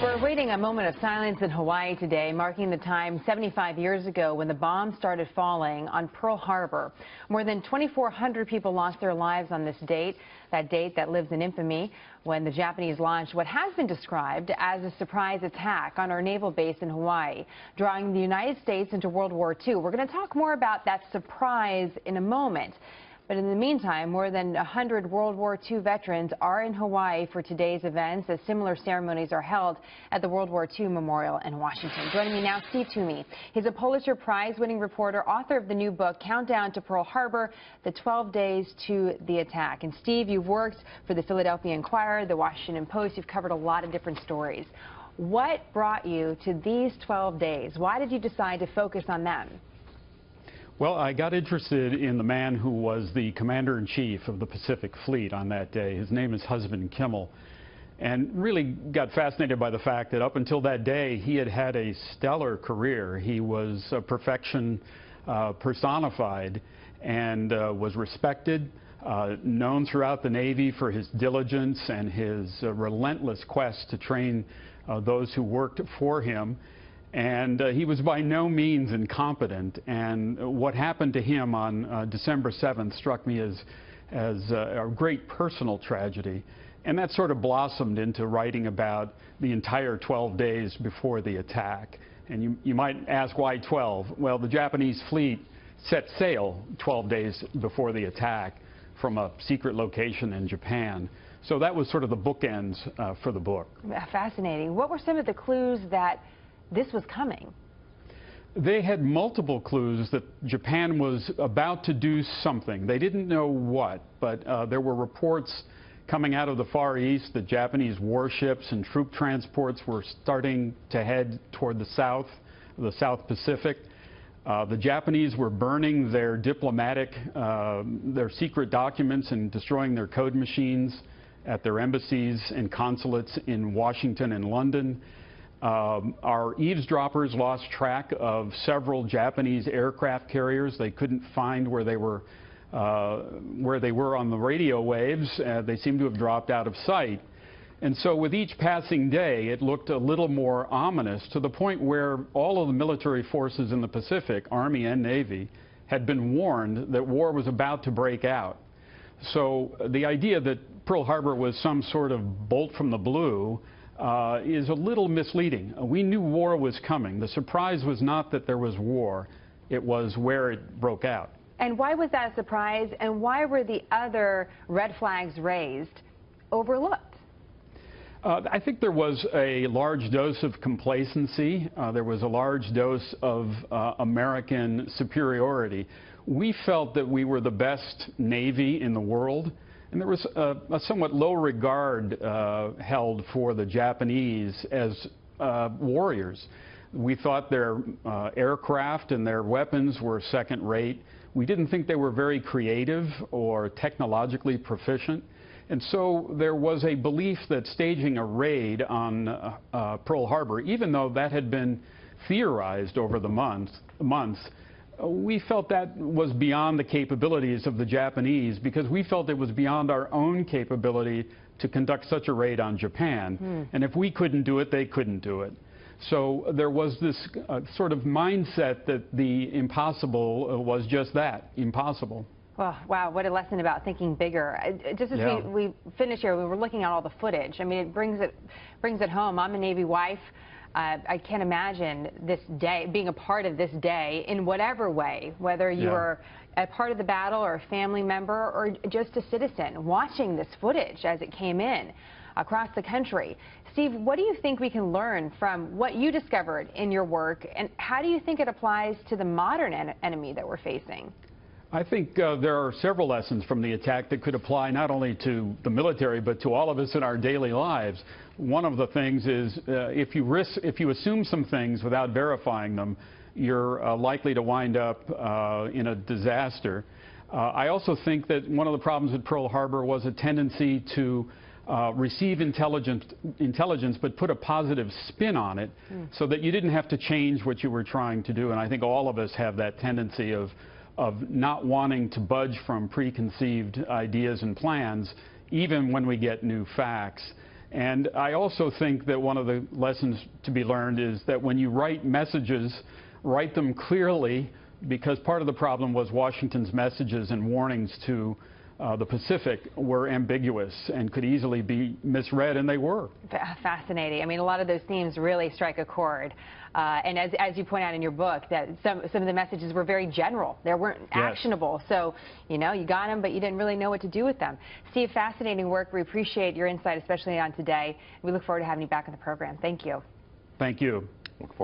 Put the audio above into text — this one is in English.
We're awaiting a moment of silence in Hawaii today, marking the time 75 years ago when the bombs started falling on Pearl Harbor. More than 2,400 people lost their lives on this date, that date that lives in infamy when the Japanese launched what has been described as a surprise attack on our naval base in Hawaii, drawing the United States into World War II. We're going to talk more about that surprise in a moment. But in the meantime, more than 100 World War II veterans are in Hawaii for today's events, as similar ceremonies are held at the World War II Memorial in Washington. Joining me now, Steve Tumi. He's a Pulitzer Prize-winning reporter, author of the new book, Countdown to Pearl Harbor, The 12 Days to the Attack. And Steve, you've worked for the Philadelphia Inquirer, the Washington Post. You've covered a lot of different stories. What brought you to these 12 days? Why did you decide to focus on them? Well, I got interested in the man who was the commander-in-chief of the Pacific Fleet on that day. His name is Husband Kimmel, and really got fascinated by the fact that up until that day, he had had a stellar career. He was perfection personified and was respected, known throughout the Navy for his diligence and his relentless quest to train those who worked for him. And he was by no means incompetent, and what happened to him on December 7th struck me as a great personal tragedy. And that sort of blossomed into writing about the entire 12 days before the attack. And you might ask, why 12? Well, the Japanese fleet set sail 12 days before the attack from a secret location in Japan. So that was sort of the bookends for the book. Fascinating. What were some of the clues that this was coming? They had multiple clues that Japan was about to do something. They didn't know what, but there were reports coming out of the Far East that Japanese warships and troop transports were starting to head toward the South Pacific. The Japanese were burning their their secret documents and destroying their code machines at their embassies and consulates in Washington and London. Our eavesdroppers lost track of several Japanese aircraft carriers. They couldn't find where they were on the radio waves. They seemed to have dropped out of sight. And so with each passing day, it looked a little more ominous, to the point where all of the military forces in the Pacific, Army and Navy, had been warned that war was about to break out. So the idea that Pearl Harbor was some sort of bolt from the blue is a little misleading. We knew war was coming. The surprise was not that there was war, it was where it broke out. And why was that a surprise, and why were the other red flags raised overlooked? I think there was a large dose of complacency. There was a large dose of American superiority. We felt that we were the best Navy in the world. And there was a somewhat low regard held for the Japanese as warriors. We thought their aircraft and their weapons were second-rate. We didn't think they were very creative or technologically proficient. And so there was a belief that staging a raid on Pearl Harbor, even though that had been theorized over the months, we felt that was beyond the capabilities of the Japanese, because we felt it was beyond our own capability to conduct such a raid on Japan. And if we couldn't do it, they couldn't do it. So there was this sort of mindset that the impossible was just that, impossible. Well, wow, what a lesson about thinking bigger. Just as we finish here, we were looking at all the footage. I mean, it brings it home. I'm a Navy wife. I can't imagine this day, being a part of this day in whatever way, whether you were a part of the battle or a family member or just a citizen, watching this footage as it came in across the country. Steve, what do you think we can learn from what you discovered in your work, and how do you think it applies to the modern enemy that we're facing? I think there are several lessons from the attack that could apply not only to the military but to all of us in our daily lives. One of the things is if you assume some things without verifying them, you're likely to wind up in a disaster. I also think that one of the problems at Pearl Harbor was a tendency to receive intelligence but put a positive spin on it so that you didn't have to change what you were trying to do. And I think all of us have that tendency of not wanting to budge from preconceived ideas and plans, even when we get new facts. And I also think that one of the lessons to be learned is that when you write messages, write them clearly, because part of the problem was Washington's messages and warnings to the Pacific were ambiguous and could easily be misread, and they were. Fascinating. I mean, a lot of those themes really strike a chord. And as you point out in your book, that some of the messages were very general. They weren't actionable. So, you know, you got them, but you didn't really know what to do with them. Steve, fascinating work. We appreciate your insight, especially on today. We look forward to having you back on the program. Thank you. Thank you. Look forward